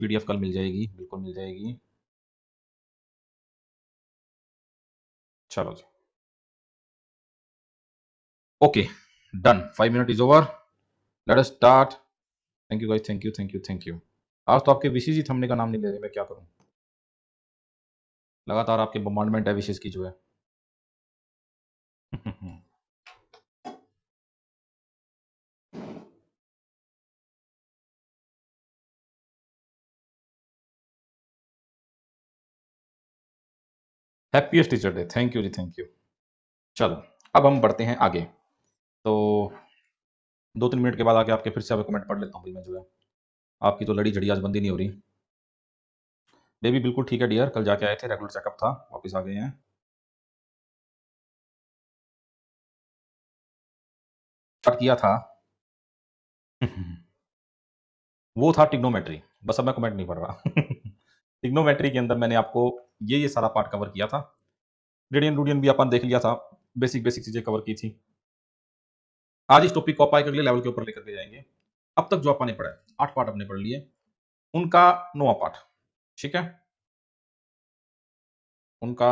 PDF कल मिल जाएगी, बिल्कुल मिल जाएगी। चलो जी, okay, done. 5 minute is over, let us start. Thank you guys, thank you thank you thank you. आज तो आपके विशेष ही थंबनेल का नाम नहीं ले रहे, मैं क्या करूं, लगातार आपके बम्बार्डमेंट है विशेष की जो है। Happiest teacher day, thank you जी, थैंक यू। चलो अब हम बढ़ते हैं आगे। तो 2-3 मिनट के बाद आके आपके फिर से आप कमेंट पढ़ लेता हूँ भाई मैं जो है। आपकी तो लड़ी झड़ी आज बंदी नहीं हो रही। बेबी बिल्कुल ठीक है डियर, कल जाके आए थे, रेगुलर चेकअप था, वापस आ गए हैं। स्टार्ट किया था। वो था टिग्नोमेट्री, बस अब मैं कमेंट नहीं पढ़ रहा। टिग्नोमेट्री के अंदर मैंने आपको ये सारा पार्ट कवर किया था। रेडियन रूडियन भी अपन देख लिया था, बेसिक बेसिक चीजें कवर की थी। आज इस टॉपिक को आप अगले लेवल के ऊपर लेकर के जाएंगे। अब तक जो अपन ने पढ़ा है, 8 पार्ट अपने पढ़ लिए, उनका 9वां पार्ट, ठीक है, उनका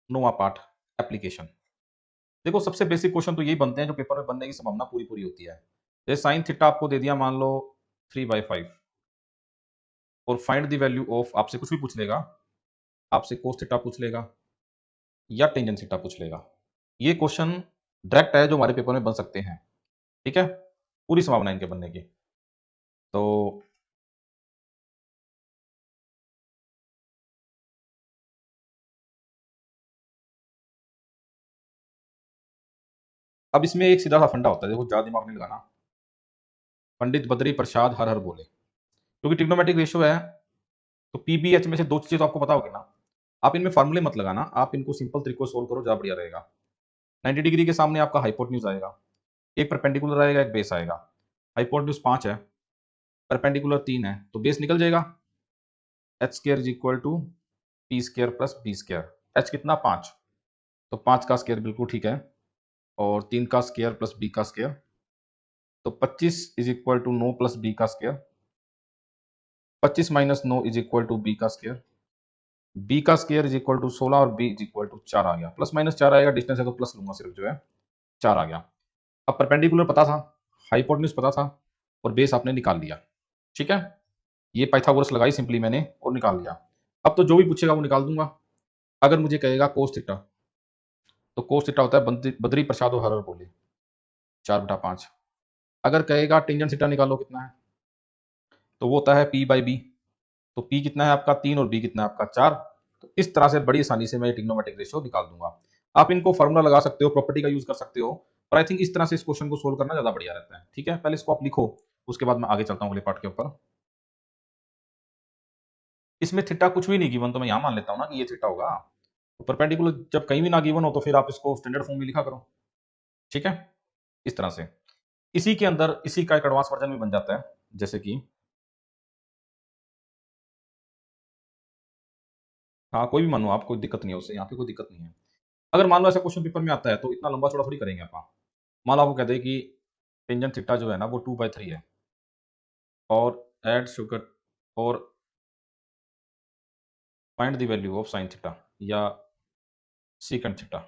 9वां पार्ट एप्लीकेशन। देखो सबसे बेसिक क्वेश्चन तो यही बनते हैं जो पेपर में बनने की संभावना पूरी पूरी होती है। जैसे साइन थीटा आपको दे दिया मान लो 3/5, और फाइंड द वैल्यू ऑफ, आपसे कुछ भी पूछ लेगा, आपसे कोस थीटा पूछ लेगा या टेंजेंट थीटा पूछ लेगा। ये क्वेश्चन डायरेक्ट है जो हमारे पेपर में बन सकते हैं, ठीक है, पूरी संभावना है इनके बनने की। तो अब इसमें एक सीधा सा फंडा होता है, देखो ज्यादा दिमाग नहीं लगाना। पंडित बद्री प्रसाद हर हर बोले, क्योंकि ट्रिग्नोमेट्रिक रेशियो है, तो पीबीएच में से दो चीजें तो आपको पता होगी ना। आप इनमें फार्मूले मत लगाना, आप इनको सिंपल तरीकों से सोल्व करो, ज्यादा बढ़िया रहेगा। 90 डिग्री के सामने आपका हाइपोटेन्यूज आएगा, एक परपेंडिकुलर आएगा, एक बेस आएगा। हाइपोटेन्यूज 5 है, परपेंडिकुलर 3 है, तो बेस निकल जाएगा। H square is equal to P square plus B square. H कितना 5, तो 5 का स्क्र बिल्कुल ठीक है, और 3 का स्क्र प्लस बी का स्क्र, तो 25 is equal to 9 plus B का square. 25 minus 9 is equal to B का स्क्र। बी का स्क्र इज इक्वल टू 16 और बी इज इक्वल टू 4 आ गया। प्लस माइनस 4 आएगा, डिस्टेंस है तो प्लस लूंगा सिर्फ जो है, 4 आ गया। अब परपेंडिकुलर पता था, हाइपोटेन्यूज पता था, और बेस आपने निकाल लिया, ठीक है। ये पाइथागोरस लगाई सिंपली मैंने और निकाल लिया। अब तो जो भी पूछेगा वो निकाल दूंगा। अगर मुझे कहेगा कोस थीटा, तो कोस थीटा होता है बद्री प्रसाद और हर हर बोले 4/5। अगर कहेगा टेंजेंट थीटा निकालो कितना है, तो वो होता है पी बाई बी। तो पी कितना है आपका 3 और बी कितना है आपका 4। तो इस तरह से बड़ी आसानी से मैं ट्रिग्नोमेट्रिक रेशियो निकाल दूंगा। आप इनको फॉर्मूला लगा सकते हो, प्रॉपर्टी का यूज कर सकते हो, पर आई थिंक इस तरह से इस क्वेश्चन को सोल्व करना ज्यादा बढ़िया रहता है, ठीक है। पहले इसको आप लिखो, उसके बाद मैं आगे चलता हूँ अगले पार्ट के ऊपर। इसमें थीटा कुछ भी नहीं गिवन, तो मैं यहाँ मान लेता हूँ ना कि ये थीटा होगा। तो परपेंडिकुलर जब कहीं भी ना गिवन हो तो फिर आप इसको स्टैंडर्ड फॉर्म में लिखा करो, ठीक है, इस तरह से। इसी के अंदर इसी का एक एडवांस वर्जन भी बन जाता है, जैसे कि हाँ कोई भी मानो आप, कोई दिक्कत नहीं है उससे, यहाँ पे कोई दिक्कत नहीं है। अगर मान लो ऐसा क्वेश्चन पेपर में आता है तो इतना लंबा चौड़ा थोड़ी करेंगे आप। मान लो आपको कहते हैं कि टेंजेंट थीटा जो है ना वो 2/3 है, और एड शुगर, और find the value of sine theta या सीकेंट थीटा।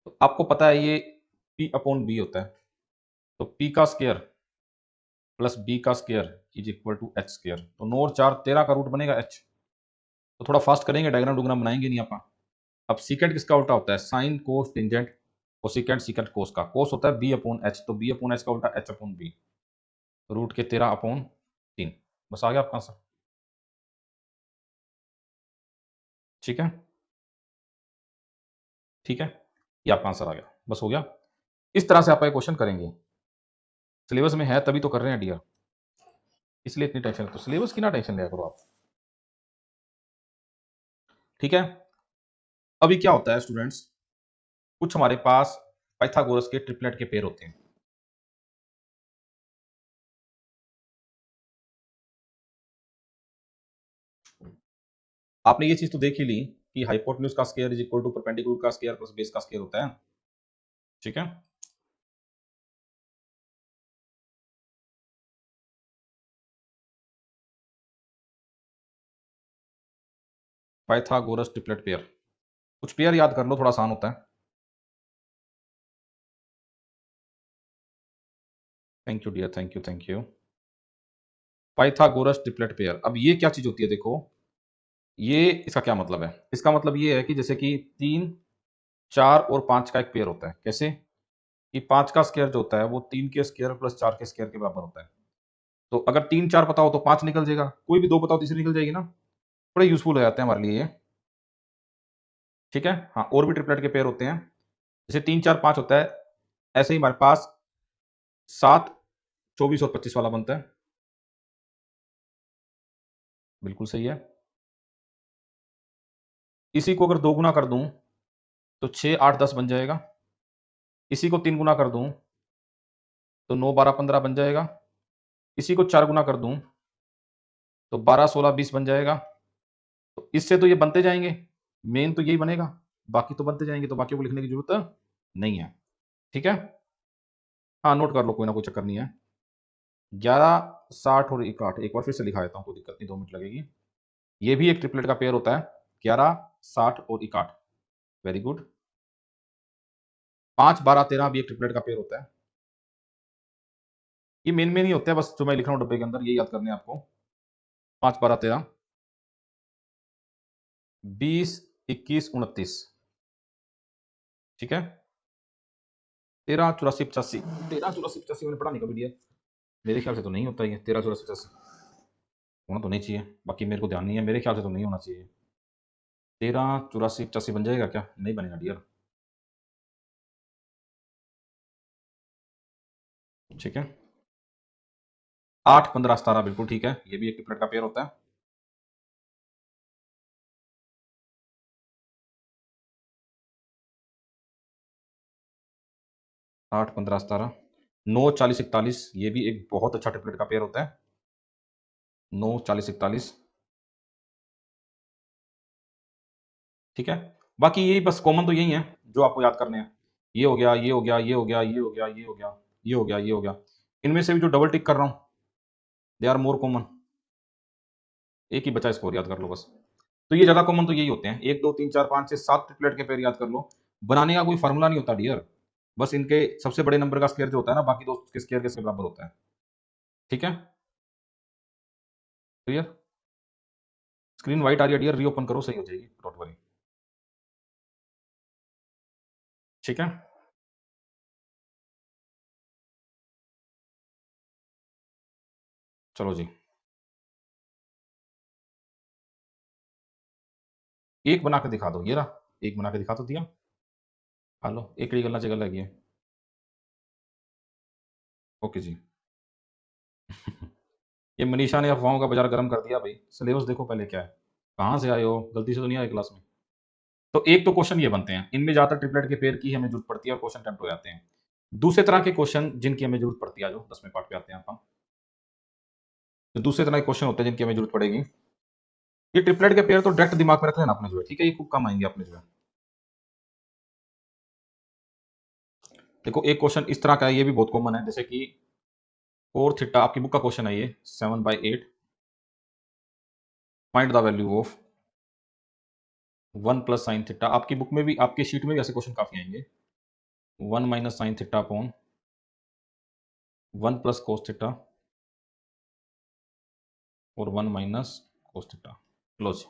तो आपको पता है ये पी अपॉन बी होता है, तो पी का स्क्वायर प्लस बी का square is equal to H square. तो 9 और 4 13 का रूट बनेगा एच। तो थोड़ा फास्ट करेंगे, डायग्राम डुग्राम बनाएंगे नहीं आप। अब सीकेंट किसका उल्टा होता है, साइन कोस टेंजेंट, और सीकेंट सीकेंट कोस का, कोस होता है बी अपॉन एच, तो बी अपॉन एच का उल्टा एच अपॉन बी, रूट के 13/3। बस आ गया आपका आंसर, ठीक है, ठीक है, ये आपका आंसर आ गया, बस हो गया। इस तरह से आप ये क्वेश्चन करेंगे, सिलेबस में है तभी तो कर रहे हैं डियर, इसलिए इतनी टेंशन है, तो सिलेबस की ना टेंशन लिया करो आप, ठीक है। अभी क्या होता है स्टूडेंट्स, कुछ हमारे पास पाइथागोरस के ट्रिपलेट के पेयर होते हैं। आपने ये चीज तो देख ही ली कि हाइपोटेन्यूज का square is equal to perpendicular का स्क्वायर प्लस बेस का स्क्वायर होता है, ठीक है। पाइथागोरस ट्रिपलेट पेयर, कुछ पेयर याद कर लो, थोड़ा आसान होता है। Thank you dear, thank you thank you. Pythagoras triplet pair, अब ये क्या चीज होती है देखो, ये इसका क्या मतलब है, इसका मतलब ये है कि जैसे कि 3, 4 और 5 का एक पेयर होता है, कैसे कि 5 का स्क्वायर जो होता है वो 3 के स्क्वायर प्लस 4 के स्क्वायर के बराबर होता है। तो अगर 3 4 पता हो तो 5 निकल जाएगा, कोई भी 2 पता हो तीसरी निकल जाएगी ना। बड़े यूजफुल हो जाते हैं हमारे लिए ये। ठीक है, हाँ, और भी ट्रिपलेट के पेयर होते हैं, जैसे 3 4 5 होता है, ऐसे ही हमारे पास 7 24 और 25 वाला बनता है। बिल्कुल सही है। इसी को अगर 2 गुना कर दूं तो 6 8 10 बन जाएगा। इसी को 3 गुना कर दूं तो 9 12 15 बन जाएगा। इसी को 4 गुना कर दूं तो 12 16 20 बन जाएगा। तो इससे तो ये बनते जाएंगे, मेन तो यही बनेगा, बाकी तो बनते जाएंगे, तो बाकी को लिखने की जरूरत नहीं है। ठीक है, हाँ, नोट कर लो, कोई ना कोई चक्कर नहीं है। 11 60 और 61, एक बार फिर से लिखा देता हूँ, कोई दिक्कत नहीं, 2 मिनट लगेगी। ये भी एक ट्रिपलेट का पेयर होता है, 11 60 और 61। Very good. 5 12 13 भी एक ट्रिपलेट का पेयर होता है। ये मेन में नहीं होता है, बस जो मैं लिख रहा हूँ डब्बे के अंदर, ये याद करने हैं आपको। 5 12 13 20 21 29। ठीक है, 13 84 85, 13 84 85 मैंने पढ़ा नहीं कभी दिया, मेरे ख्याल से तो नहीं होता ये 13 84 85, होना तो नहीं चाहिए, बाकी मेरे को ध्यान नहीं है, मेरे ख्याल से तो नहीं होना चाहिए। 13 84 85 बन जाएगा क्या, नहीं बनेगा डियर। ठीक है, 8 15 17 बिल्कुल ठीक है, ये भी एक ट्रिपलेट का पेयर होता है। 8 15 17, 9 40 41, ये भी एक बहुत अच्छा ट्रिपलेट का पेयर होता है। 9 40 41। ठीक है, बाकी यही बस कॉमन तो यही है जो आपको याद करने हैं। ये हो गया, ये हो गया, ये हो गया, ये हो गया, ये हो गया, ये हो गया, ये हो गया। इनमें से भी जो डबल टिक कर रहा हूं, दे आर मोर कॉमन। एक ही बचा, इसको याद कर लो बस। तो ये ज्यादा कॉमन तो यही होते हैं, 1 2 3 4 5 6 7 ट्रिपलेट के पेयर याद कर लो। बनाने का कोई फार्मूला नहीं होता डियर, बस इनके सबसे बड़े नंबर का स्क्वायर जो होता है ना, बाकी दो के स्क्वायर के बराबर होता है। ठीक है, क्लियर। स्क्रीन व्हाइट आ रही है डियर, रीओपन करो, सही हो जाएगी, डोंट वरी। ठीक है, चलो जी। एक बना के दिखा दो, ये रहा, एक बना के दिखा तो दिया। हेलो, एक गलना जगह लगी है। ओके जी। ये मनीषा ने अफवाहों का बाजार गर्म कर दिया भाई, सिलेबस देखो पहले क्या है, कहाँ से आए हो, गलती से तो नहीं आए क्लास में। तो एक तो क्वेश्चन ये बनते हैं, इनमें ज्यादातर ट्रिपलेट के पेयर की हमें जरूरत पड़ती है और क्वेश्चन अटेम्प्ट हो जाते हैं। दूसरे तरह के क्वेश्चन जिनकी हमें जरूरत पड़ती है, जो 10वें पार्ट पे आते हैं अपन, तो दूसरे तरह के क्वेश्चन होते हैं जिनकी हमें जरूरत पड़ेगी। ये ट्रिपलेट के पेयर तो डायरेक्ट दिमाग में रख लेना अपने, जो है ठीक है, ये खूब काम आएंगे अपने, जो है। देखो एक क्वेश्चन इस तरह का है, ये भी बहुत कॉमन है, जैसे कि 4 थीटा, आपकी बुक का क्वेश्चन है ये, 7/8, find the value of 1 plus sine theta. आपकी बुक में भी, आपकी शीट में भी ऐसे क्वेश्चन काफी आएंगे। 1 minus sine theta upon 1 plus cos theta और 1 माइनस कोस थीटा। क्लोज।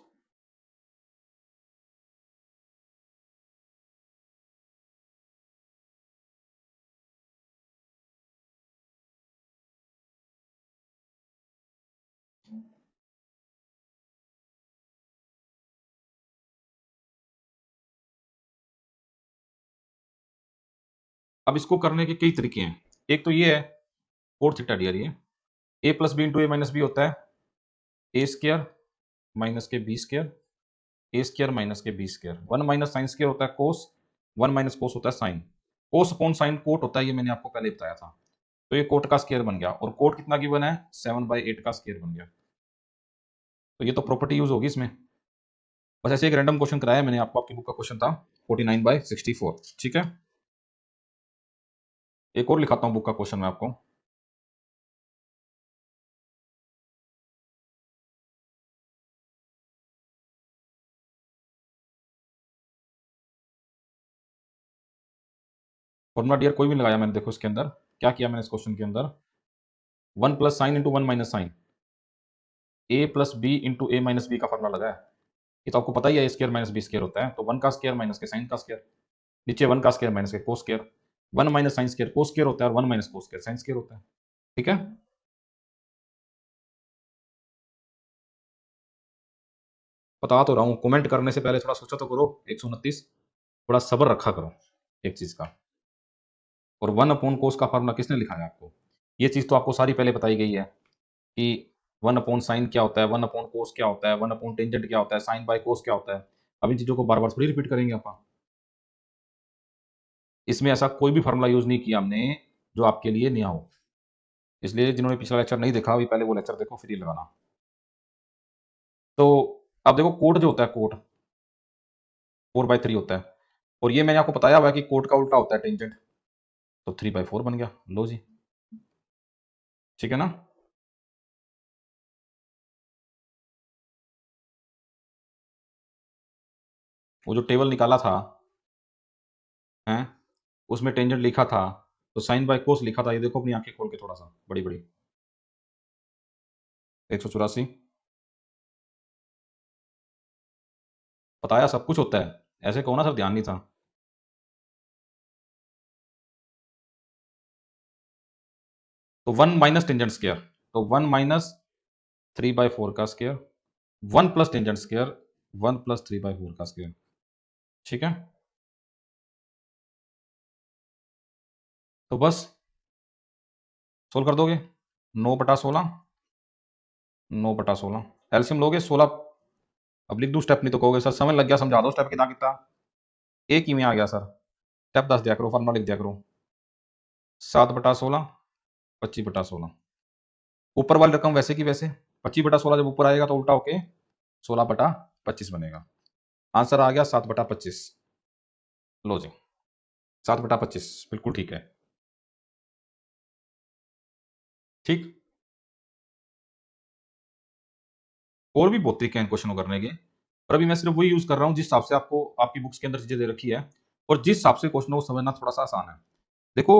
अब इसको करने के कई तरीके हैं, एक तो ये है कोट थीटा डियर, ये A plus B into A minus B होता है, ए स्क्र माइनस के B square, A square minus के B square. 1 minus sine square होता है कोस, 1 माइनस कोस होता है sine. Cos upon sine cot होता है, ये मैंने आपको पहले बताया था। तो ये कोट का स्क्वायर बन गया, और कोट कितना गिवन है, 7/8 का स्क्वायर बन गया। तो ये तो प्रॉपर्टी यूज होगी इसमें। बस ऐसे एक रैंडम क्वेश्चन कराया मैंने आपको, आपकी बुक का क्वेश्चन था 49/64। ठीक है, एक और लिखाता हूँ बुक का क्वेश्चन मैं आपको। फॉर्मूला डियर कोई भी लगाया मैंने, देखो इसके अंदर क्या किया मैंने इस क्वेश्चन के अंदर, 1 plus sine into 1 minus sine, A plus B into A minus B का फॉर्मूला लगा है। ये तो आपको पता ही है, A square minus B square होता है, तो 1 का स्क्वायर माइनस के साइन का स्क्वायर, नीचे 1 का स्क्वायर माइनस के cos square, 1 minus sine square cos square होता है और 1 minus cos square sine square होता है। ठीक है, बता तो रहा हूँ, कमेंट करने से पहले थोड़ा सोचा तो करो। 129, थोड़ा सब्र रखा करो एक चीज का। और 1 अपॉन कोस का फार्मूला किसने लिखा है आपको? ये चीज तो आपको सारी पहले बताई गई है कि 1 अपॉन साइन क्या होता है, 1 अपॉन कोस क्या होता है, 1 अपॉन टेंजेंट क्या होता है, साइन बाय कोस क्या होता है। अब इन चीजों को बार बार थोड़ी रिपीट करेंगे अपन। इसमें ऐसा कोई भी फार्मूला यूज नहीं किया हमने जो आपके लिए नया हो। इसलिए जिन्होंने पिछला लेक्चर नहीं देखा अभी पहले वो लेक्चर देखो, फिर ये लगाना। तो अब देखो कोट जो होता है, कोट 4/3 होता है, और ये मैंने आपको बताया हुआ है कि कोट का उल्टा होता है टेंजेंट, तो 3/4 बन गया। लो जी, ठीक है ना। वो जो टेबल निकाला था हैं, उसमें टेंजेंट लिखा था, तो साइन बाय कोस लिखा था। ये देखो अपनी आंखें खोल के थोड़ा सा, बड़ी बड़ी, 184, बताया सब कुछ होता है। ऐसे कहो ना सर ध्यान नहीं था। तो 1 माइनस टेंजेंट स्क्वायर, तो 1 माइनस 3/4 का square, 1 plus tangent square, 1 plus 3/4 का स्क्वायर। ठीक है, तो बस सोल्व कर दोगे। 9/16, 9/16 एल्सियम लोगे 16। अब लिख दूं स्टेप, नहीं तो कहोगे सर समय लग गया, समझा दो स्टेप कितना कितना। एक ही में आ गया सर, स्टेप 10 दिया करो, फॉर्मूला लिख दिया करो। 7/16, 25/16। ऊपर वाली रकम वैसे की वैसे, 25/16 जब ऊपर आएगा तो उल्टा होके 16/25 बनेगा। आंसर आ गया 7/25। लो जी, 7/25 बिल्कुल ठीक है। ठीक, और भी बहुत तरीके हैं क्वेश्चन करने के, पर अभी मैं सिर्फ वही यूज कर रहा हूँ जिस हिसाब से आपको आपकी बुक्स के अंदर चीजें दे रखी है, और जिस हिसाब से क्वेश्चन को समझना थोड़ा सा आसान है। देखो,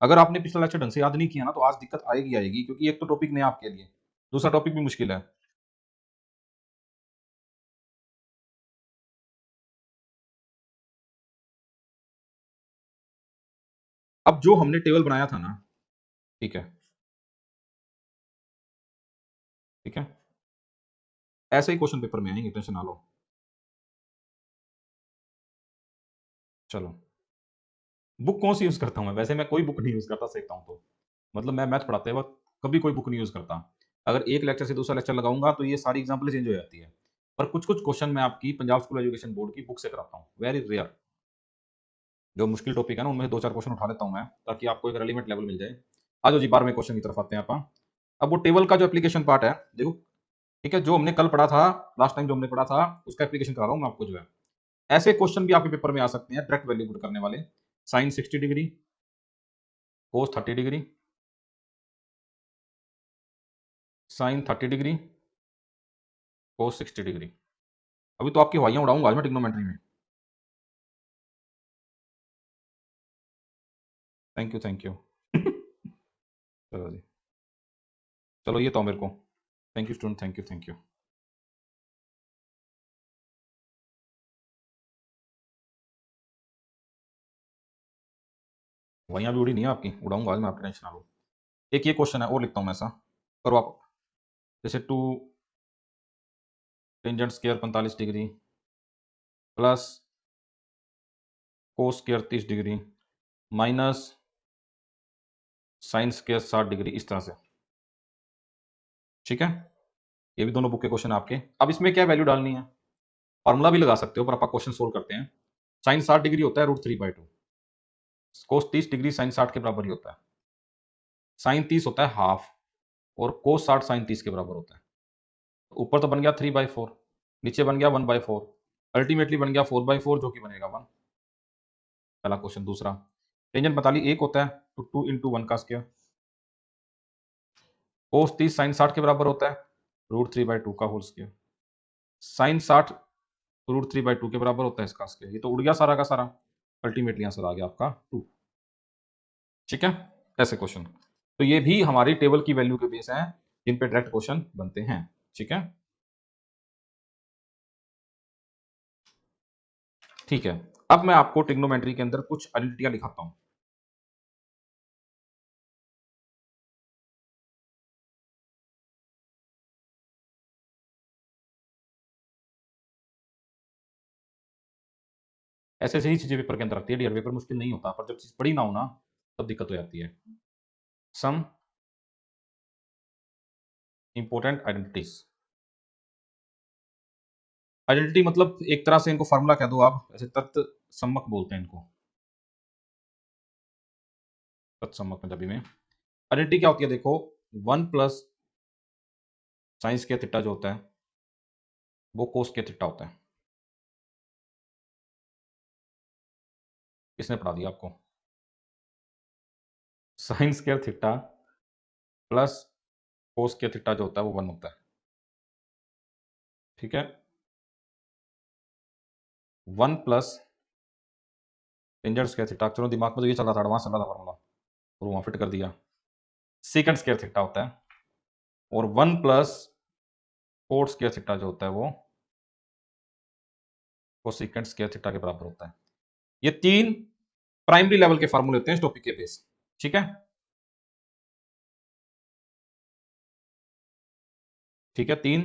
अगर आपने पिछला लेक्चर ढंग से याद नहीं किया ना, तो आज दिक्कत आएगी आएगी, क्योंकि एक तो टॉपिक नया आपके लिए, दूसरा टॉपिक भी मुश्किल है। अब जो हमने टेबल बनाया था ना, ठीक है, ठीक है, ऐसे ही क्वेश्चन पेपर में आएंगे, टेंशन ना लो। चलो, बुक कौन सी यूज करता हूँ मैं? वैसे मैं कोई बुक नहीं यूज करता, सीखता हूँ तो, मतलब मैं मैथ पढ़ाते वक्त कभी कोई बुक नहीं यूज करता। अगर एक लेक्चर से दूसरा लेक्चर लगाऊंगा तो ये सारी एग्जाम्पल चेंज हो जाती है। पर कुछ कुछ क्वेश्चन मैं आपकी पंजाब स्कूल एजुकेशन बोर्ड की बुक से कराता हूँ, वेरी रेयर। जो मुश्किल टॉपिक है ना, उनमें से 2-4 क्वेश्चन उठा लेता हूँ मैं, ताकि आपको एक रेलिवेंट लेवल मिल जाए। आ जाओ जी, 12वें क्वेश्चन की तरफ आते हैं आप। अब वो टेबल का जो एप्लीकेशन पार्ट है, देखो, ठीक है, जो हमने कल पढ़ा था, लास्ट टाइम जो हमने पढ़ा था, उसका एप्लीकेशन करा रहा हूँ मैं आपको। जो है ऐसे क्वेश्चन भी आपके पेपर में आ सकते हैं, डायरेक्ट वैल्यू पुट करने वाले। Sine 60 degree, cos 30 degree, sine 30 degree, cos 60 degree. अभी तो आपकी हवाइयां उड़ाऊंगा आज मैं ट्रिग्नोमेट्री में। Thank you, thank you. चलो जी, चलो ये तो मेरे को, thank you student, thank you, thank you. हवाइयां भी उड़ी नहीं है आपकी, उड़ाऊंगा आज मैं, आपकी टेंशन ना लो। एक ये क्वेश्चन है और लिखता हूँ मैं ऐसा, करो आप। जैसे 2 tangent square 45 degree plus cos square 30 degree minus sine square 60 degree, इस तरह से। ठीक है, ये भी दोनों बुक के क्वेश्चन आपके। अब इसमें क्या वैल्यू डालनी है, फॉर्मूला भी लगा सकते हो, पर आप क्वेश्चन सोल्व करते हैं। साइन 60 डिग्री होता है √3/2, कोस 30 डिग्री साइन 60 के बराबर ही होता है, साइन 30 होता है हाफ, और कोस 60 साइन 30 के बराबर होता है। ऊपर तो बन गया 3/4, नीचे बन गया 1/4, अल्टीमेटली बन गया 4/4, जो कि बनेगा 1। पहला क्वेश्चन। दूसरा, टेंजेंट 45 एक होता है, तो 2 इंटू 1 का स्क्वायर, कोस 30 साइन 60 के बराबर होता है, √3/2 का होल स्क्वायर, साइन 60 √3/2 के बराबर होता है इसका स्क्वायर। ये तो उड़ गया सारा का सारा, अल्टीमेटली आंसर आ गया आपका 2। ठीक है, ऐसे क्वेश्चन। तो ये भी हमारी टेबल की वैल्यू के बेस हैं जिन पे डायरेक्ट क्वेश्चन बनते हैं। ठीक है, ठीक है। अब मैं आपको ट्रिग्नोमेट्री के अंदर कुछ आइडेंटिटियां दिखाता हूं। ऐसे ऐसे ही चीजें पेपर के अंदर आती है डियर, पेपर मुश्किल नहीं होता, पर जब चीज पढ़ी ना हो ना तब दिक्कत हो जाती है। Some important identities. आइडेंटिटी मतलब एक तरह से इनको फार्मूला कह दो आप, ऐसे तत्व सम्मक बोलते हैं इनको, तत्सम्मक पंजाबी में। आइडेंटिटी क्या होती है देखो, 1 प्लस साइंस के थीटा जो होता है वो कोस के थीटा होता है। किसने पढ़ा दिया आपको? Sine square theta plus cos के थीटा जो होता है वो 1 होता है। ठीक है, 1 प्लस टेंजेंट स्क्वायर थीटा, चलो दिमाग में तो ये चल रहा था, एडवांस चल रहा था फॉर्मूला, और वहां फिट कर दिया। सीकेंड स्क्वायर थीटा होता है, और 1 प्लस कोट स्क्वायर थीटा जो होता है वो कोसेकेंट स्क्वायर थीटा के बराबर होता है। ये तीन प्राइमरी लेवल के फार्मूले होते हैं इस टॉपिक के बेस। ठीक है, ठीक है, तीन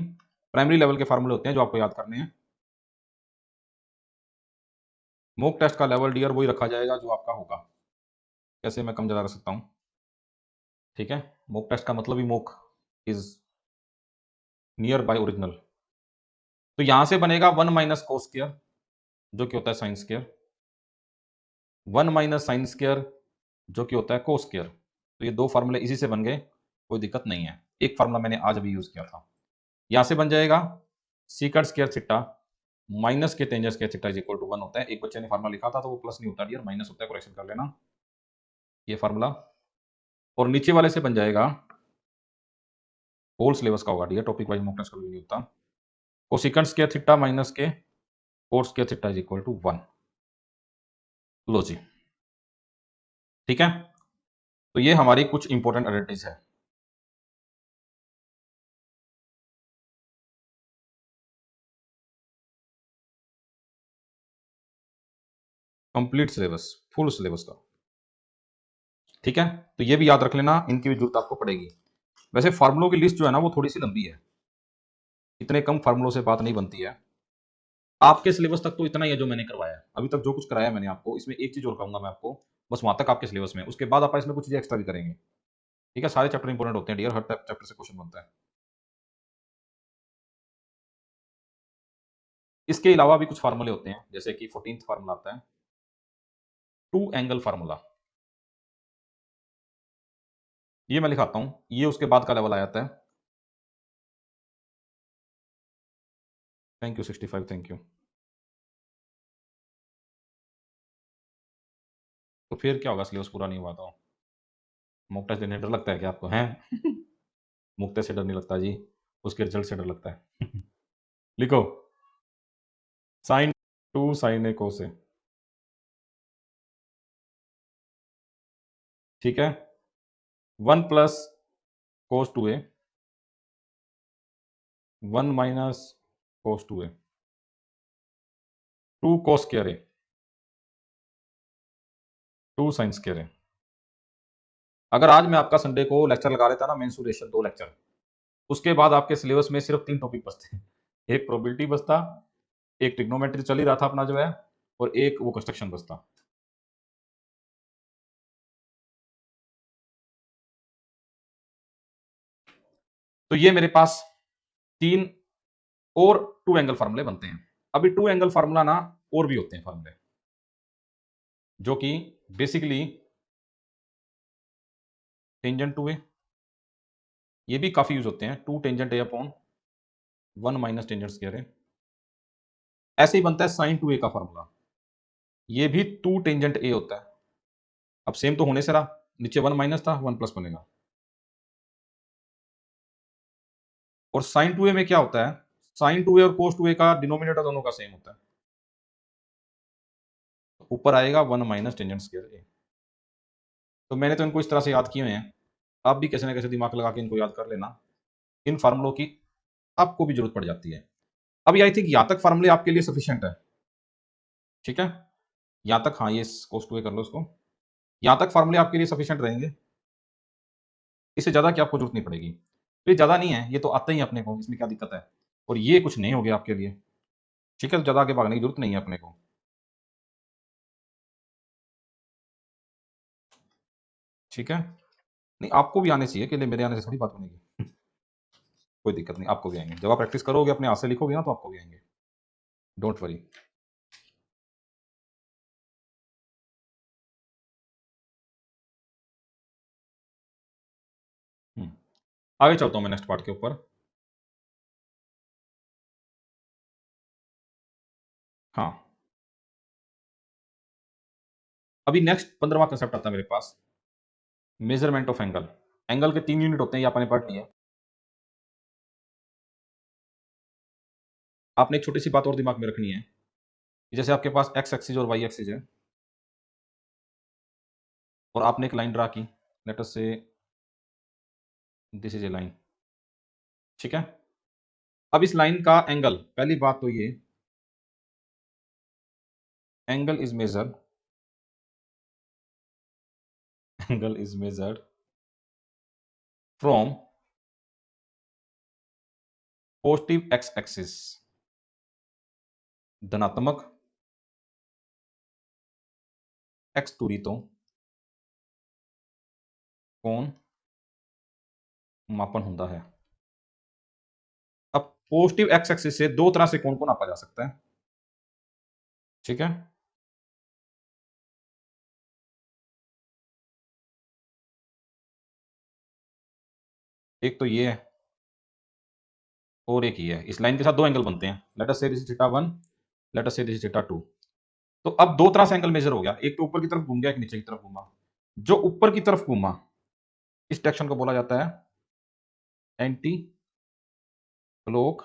प्राइमरी लेवल के फार्मूले होते हैं जो आपको याद करने हैं। मॉक टेस्ट का लेवल डियर वही रखा जाएगा जो आपका होगा। कैसे मैं कम ज्यादा कर सकता हूं? ठीक है, मॉक टेस्ट का मतलब ही mock is near by original. तो यहां से बनेगा 1 माइनस कोस स्क्वायर जो कि होता है sine square, 1 minus sine square जो कि होता है कोस स्क्वायर। तो ये दो फार्मूले इसी से बन गए, कोई दिक्कत नहीं है। एक फार्मूला मैंने आज अभी यूज किया था। यहां से बन जाएगा सीकट स्क्वायर थीटा माइनस के tangent square theta is equal to 1 होता है। एक बच्चे ने फार्मूला लिखा था तो वो प्लस नहीं होता डियर, माइनस होता है, करेक्शन कर लेना ये फार्मूला। और नीचे वाले से बन जाएगा, होल सिलेबस का होगा dear, topic wise mock test कभी नहीं होता, कोसिकेंट स्क्वायर थीटा माइनस के cot square theta is equal to 1। लो जी, ठीक है। तो ये हमारी कुछ इंपॉर्टेंट आइडेंटिटीज है। कंप्लीट सिलेबस, फुल सिलेबस का। ठीक है, तो ये भी याद रख लेना, इनकी भी जरूरत आपको पड़ेगी। वैसे फार्मूलों की लिस्ट जो है ना वो थोड़ी सी लंबी है, इतने कम फार्मूलों से बात नहीं बनती है। आपके सिलेबस तक तो इतना ही है जो मैंने करवाया है अभी तक, जो कुछ कराया मैंने आपको, इसमें एक चीज और कहूंगा मैं आपको, बस वहां तक आपके सिलेबस में, उसके बाद आप इसमें कुछ चीजें एक्स्ट्रा भी करेंगे। ठीक है, सारे चैप्टर इंपॉर्टेंट होते हैं डियर, हर चैप्टर से क्वेश्चन बनता है। इसके अलावा भी कुछ फार्मूले होते हैं, जैसे कि 14th फार्मूला आता है टू एंगल फार्मूला। ये मैं लिखाता हूं, ये उसके बाद का लेवल आ जाता है। Thank you 65, thank you. तो फिर क्या होगा, सिलेबस पूरा नहीं हुआ तो मॉक टेस्ट देने डर लगता है क्या आपको? हैं? मॉक टेस्ट से डर नहीं लगता जी, उसके रिजल्ट से डर लगता है। लिखो, sine two sine A cos A. ठीक है, 1 plus cos two A, 1 minus cos two A, 2 cos square A, 2 sine square A. अगर आज मैं आपका संडे को लेक्चर लगा लेता ना, मेंसुरेशन 2 लेक्चर, उसके बाद आपके सिलेबस में सिर्फ 3 टॉपिक बचते हैं। एक प्रोबेबिलिटी बचता, एक ट्रिग्नोमेट्री चल ही रहा था अपना जो है, और एक वो कंस्ट्रक्शन बचता। तो ये मेरे पास 3 और 2 एंगल फार्मूले बनते हैं। अभी 2 एंगल फार्मूला ना और भी होते हैं फार्मूले, जो कि बेसिकली टेंजेंट टू ए, ये भी काफी यूज होते हैं, 2 tangent A upon 1 minus tangent square A. ऐसे ही बनता है साइन टू ए का फार्मूला, ये भी 2 टेंजेंट ए होता है। अब सेम तो होने से रहा, नीचे 1 माइनस था, 1 प्लस बनेगा। और साइन टू ए में क्या होता है, साइन टू ए और कोस टू ए का डिनोमिनेटर दोनों का सेम होता है, ऊपर आएगा 1 माइनस टेंजेंट स्क्वायर ए। तो मैंने तो इनको इस तरह से याद किए हुए हैं, आप भी कैसे ना कैसे दिमाग लगा के इनको याद कर लेना। इन फार्मूलों की आपको भी जरूरत पड़ जाती है। अभी आई थिंक यहाँ तक फार्मूले आपके लिए सफिशिएंट है, ठीक है? यहाँ तक, हाँ, ये कोस टू ए कर लो इसको। यहाँ तक फार्मूले आपके लिए सफिशिएंट रहेंगे, इससे ज़्यादा की आपको जरूरत नहीं पड़ेगी। तो ये ज़्यादा नहीं है, ये तो आता ही है अपने को, इसमें क्या दिक्कत है? और ये कुछ नहीं हो गया आपके लिए, ठीक है? तो ज़्यादा आगे भागने की जरूरत नहीं है अपने को, ठीक है? नहीं, आपको भी आने चाहिए, कि मेरे आने से थोड़ी बात बनेगी। कोई दिक्कत नहीं, आपको भी आएंगे। जब आप प्रैक्टिस करोगे, अपने हाथ से लिखोगे ना, तो आपको भी आएंगे, डोंट वरी। आगे चलता हूँ मैं नेक्स्ट पार्ट के ऊपर। हाँ, अभी नेक्स्ट 15वां कंसेप्ट आता है मेरे पास, मेजरमेंट ऑफ एंगल। एंगल के 3 यूनिट होते हैं, ये आपने पढ़ लिया। आपने एक छोटी सी बात और दिमाग में रखनी है, कि जैसे आपके पास एक्स एक्सिस और वाई एक्सिस है, और आपने एक लाइन ड्रा की, लेट अस से दिस इज ए लाइन, ठीक है? अब इस लाइन का एंगल, पहली बात तो ये, angle is measured, angle is measured from positive x axis, धनात्मक एक्स दूरी तो कोण मापन होता है। अब पॉजिटिव एक्स एक्सिस से दो तरह से कोण को नापा जा सकता है, ठीक है? एक तो ये है, और एक ये है। इस लाइन के साथ दो एंगल बनते हैं, लेट अस से this is theta 1, let us से दिस इज थीटा 2। तो अब दो तरह से एंगल मेजर हो गया, एक तो ऊपर की तरफ घूम गया, एक नीचे की तरफ घूमा। जो ऊपर की तरफ घूमा, इस डायरेक्शन को बोला जाता है एंटी क्लॉक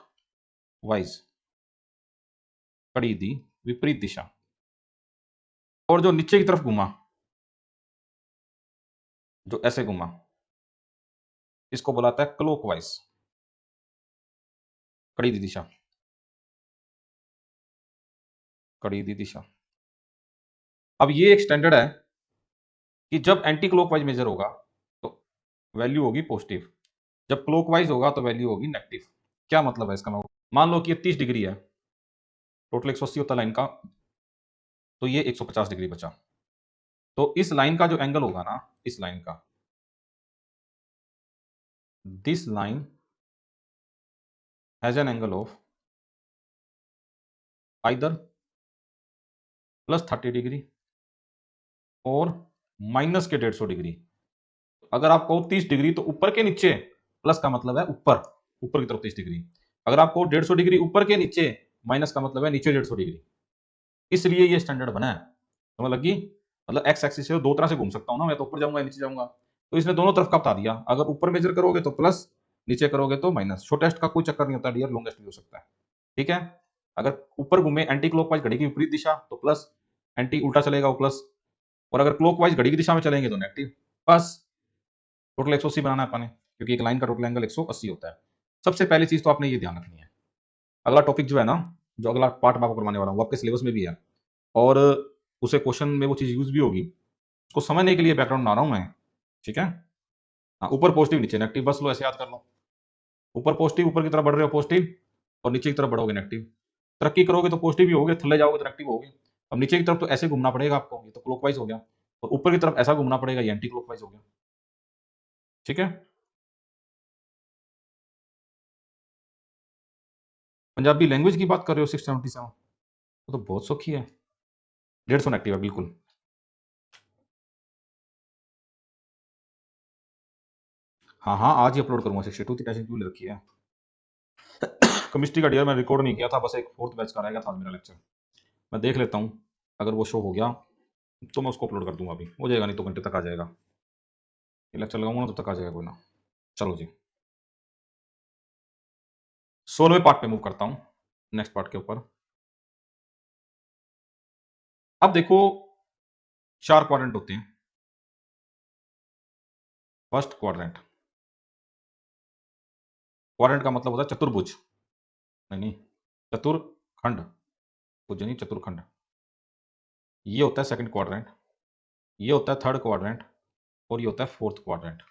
वाइज, कड़ी दी विपरीत दिशा। और जो नीचे की तरफ घूमा, जो ऐसे घूमा, इसको बोला जाता है क्लॉक वाइज, कड़ी दी दिशा, कड़ी दी दिशा। अब ये एक स्टैंडर्ड है कि जब एंटी क्लॉकवाइज मेजर होगा तो वैल्यू होगी पॉजिटिव, जब क्लॉकवाइज होगा तो वैल्यू होगी नेगेटिव। क्या मतलब है इसका? मैं मान लो कि ये 30 डिग्री है, टोटल 180 होता है लाइन का, तो ये 150 डिग्री बचा। तो इस लाइन का जो एंगल होगा ना, इस लाइन का, this line has an angle of either plus 30 degree और माइनस के 150 डिग्री। अगर आप कहो 30 डिग्री तो ऊपर के नीचे, प्लस का मतलब है ऊपर, ऊपर की तरफ 30 डिग्री। अगर आप कहो 150 डिग्री ऊपर के नीचे, माइनस का मतलब है नीचे 150 डिग्री। इसलिए ये स्टैंडर्ड बना है, समझ लगी? मतलब एक्स एक्सिस से दो तरह से घूम सकता हूं ना, मैं तो ऊपर जाऊंगा या नीचे जाऊंगा। तो इसने दोनों तरफ का बता दिया, अगर ऊपर मेजर करोगे तो प्लस, नीचे करोगे तो माइनस। शॉर्टेस्ट का कोई चक्कर नहीं होता डियर, लॉन्गेस्ट भी हो सकता है, ठीक है? अगर ऊपर घूमे एंटी क्लॉकवाइज घड़ी की विपरीत दिशा तो प्लस, एंटी उल्टा चलेगा वो प्लस, और अगर क्लॉकवाइज घड़ी की दिशा में चलेंगे तो नेगेटिव। बस टोटल 180 बनाना है अपने, क्योंकि एक लाइन का टोटल एंगल 180 होता है। सबसे पहली चीज तो आपने ये ध्यान रखनी है। अगला टॉपिक जो है ना, जो अगला पार्ट मैं आपको करवाने वाला हूँ, वो आपके सिलेबस में भी है, और उसे क्वेश्चन में वो चीज यूज भी होगी, उसको समझने के लिए बैकग्राउंड बना रहा हूँ मैं, ठीक है? हाँ, ऊपर पॉजिटिव नीचे नेगेटिव, बस लो ऐसे याद कर लो। ऊपर पॉजिटिव, ऊपर की तरफ बढ़ रहे हो पॉजिटिव, और नीचे की तरफ बढ़ोगे नेगेटिव। तरक्की करोगे तो पॉजिटिव ही होगे, थल्ले जाओगे तो नेगेटिव होगे। अब नीचे की तरफ तो ऐसे घूमना पड़ेगा आपको, ये तो क्लॉकवाइज हो गया, और ऊपर की तरफ ऐसा घूमना पड़ेगा, ये एंटी क्लॉकवाइज हो गया, ठीक है? पंजाबी लैंग्वेज की बात कर रहे हो 677, वो तो बहुत सौखी है, 150 नेगेटिव है बिल्कुल। हाँ हाँ, आज ही अपलोड करूंगा। 62 की टेंशन क्यों ले रखी है? केमिस्ट्री का डियर मैं रिकॉर्ड नहीं किया था, बस एक फोर्थ बैच का रहेगा था मेरा लेक्चर, मैं देख लेता हूँ, अगर वो शो हो गया तो मैं उसको अपलोड कर दूंगा। अभी हो जाएगा, नहीं तो घंटे तक आ जाएगा, ये लेक्चर लगाऊंगा ना तो तक आ जाएगा कोई ना। चलो जी, 16वें पार्ट पे मूव करता हूँ, नेक्स्ट पार्ट के ऊपर। अब देखो, 4 क्वाड्रेंट होते हैं, फर्स्ट क्वाड्रेंट, क्वाड्रेंट का मतलब होता है चतुर्भुज, नहीं नहीं, चतुर्खंड, भुज नहीं, चतुर्खंड। ये होता है सेकंड क्वाड्रेंट, ये होता है थर्ड क्वाड्रेंट, और ये होता है फोर्थ क्वाड्रेंट।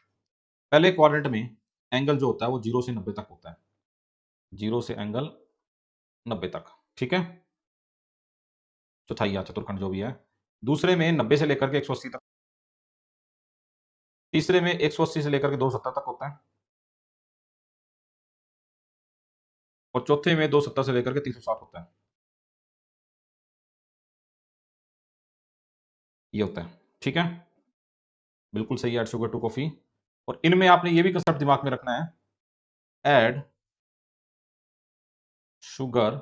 पहले क्वाड्रेंट में एंगल जो होता है वो 0 से 90 तक होता है, 0 से एंगल 90 तक, ठीक है, चौथाई या चतुर्खंड जो भी है। दूसरे में 90 से लेकर के 180 तक, तीसरे में 180 से लेकर के 270 तक होता है, और चौथे में 270 से लेकर के 360 होता है। ये होता है, ठीक है, बिल्कुल सही, ऐड शुगर टू कॉफी। और इनमें आपने ये भी कंसेप्ट दिमाग में रखना है, ऐड शुगर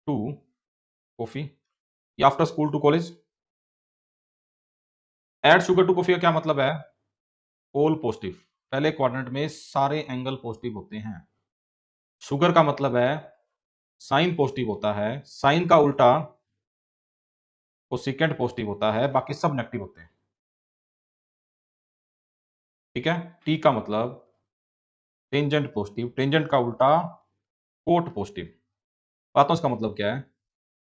टू कॉफी, या after school to college. Add sugar to coffee का क्या मतलब है, ऑल पॉजिटिव, पहले क्वाड्रेंट में सारे एंगल पॉजिटिव होते हैं। शुगर का मतलब है साइन पॉजिटिव होता है, साइन का उल्टा कोसेकेंट पॉजिटिव होता है, बाकी सब नेगेटिव होते हैं, ठीक है। टी का मतलब टेंजेंट पॉजिटिव, टेंजेंट का उल्टा कोट पॉजिटिव। बातों इसका मतलब क्या है,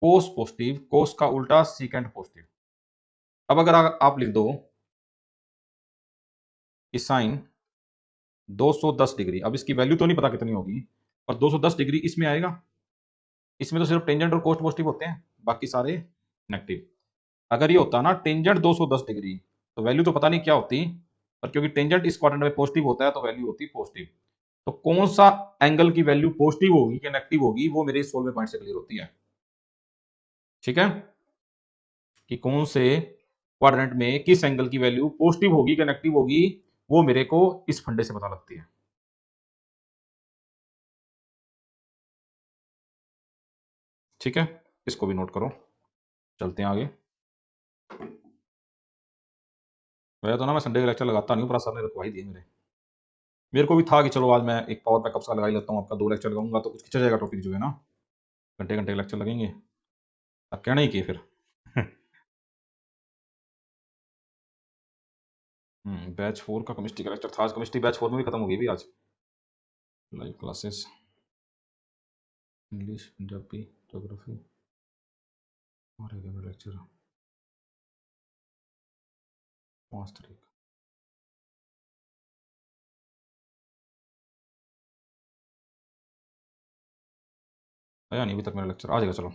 कोस पॉजिटिव, कोस का उल्टा सीकेंट पॉजिटिव। अब अगर आप लिख दो कि साइन 210 डिग्री, अब इसकी वैल्यू तो नहीं पता कितनी होगी, पर 210 डिग्री इसमें आएगा, इसमें तो सिर्फ टेंजेंट और कोस पॉजिटिव होते हैं, बाकी सारे नेगेटिव। अगर ये होता ना टेंजेंट 210 डिग्री, तो वैल्यू तो पता नहीं क्या होती, पर क्योंकि टेंजेंट इस क्वाड्रेंट में पॉजिटिव होता है तो वैल्यू होती पॉजिटिव। तो कौन सा एंगल की वैल्यू पॉजिटिव होगी कि नेगेटिव होगी, वो मेरे 16वें पॉइंट से क्लियर होती है, ठीक है, कि कौन से क्वाड्रेंट में किस एंगल की वैल्यू पॉजिटिव होगी कि नेगेटिव होगी, वो मेरे को इस फंडे से पता लगती है, ठीक है, इसको भी नोट करो। चलते हैं आगे। वैसे तो ना मैं संडे का लेक्चर लगाता नहीं हूँ, पर सर ने रखवा ही दिए मेरे को भी था कि चलो आज मैं एक पावर बैकअप का लगा ही लेता हूँ, आपका 2 लेक्चर लगाऊंगा तो कुछ खींचा जाएगा टॉपिक जो है ना, घंटे घंटे लेक्चर लगेंगे, अब कहना ही किए फिर। बैच 4 का केमिस्ट्री का लेक्चर था आज, केमिस्ट्री बैच 4 में भी खत्म हो गई भी आज, live classes, English, Punjabi, geography, और लेक्चर 5 तारीख। आया नहीं अभी तक मेरा लेक्चर, आ जाएगा, चलो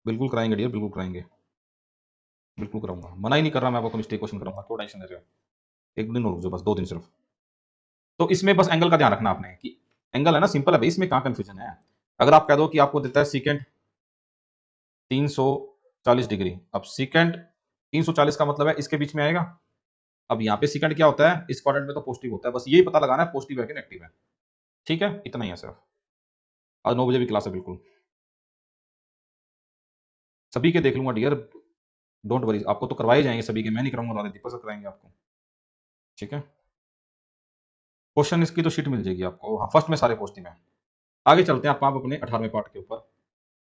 बिल्कुल कराएंगे डियर, बिल्कुल कराएंगे, बिल्कुल कराऊंगा, मना ही नहीं कर रहा मैं आपको, केमिस्ट्री क्वेश्चन कराऊंगा, क्यों टेंशन ले रहे हो, एक दिन और रुक जाओ, बस 2 दिन सिर्फ। तो इसमें बस एंगल का ध्यान रखना आपने कि एंगल है ना, सिंपल है भाई, इसमें कहाँ कंफ्यूजन है। अगर आप कह दो कि आपको देता है सीकेंट 340 डिग्री, अब सीकेंट 340 का मतलब है इसके बीच में आएगा। अब यहाँ पे सीकेंट क्या होता है, इस क्वाड्रेंट में तो पॉजिटिव होता है, बस यही पता लगाना है पॉजिटिव है कि नेगेटिव है, ठीक है, इतना ही है सिर्फ। आज 9 बजे भी क्लास है, बिल्कुल सभी के देख लूंगा डियर, डोंट वरी, आपको तो करवाए जाएंगे सभी के, मैं नहीं कराऊंगा, दीपक सर कराएंगे आपको, ठीक है। क्वेश्चन इसकी तो शीट मिल जाएगी आपको, हाँ फर्स्ट में सारे पॉजिटिव हैं। आगे चलते हैं आप अपने 18वें पार्ट के ऊपर।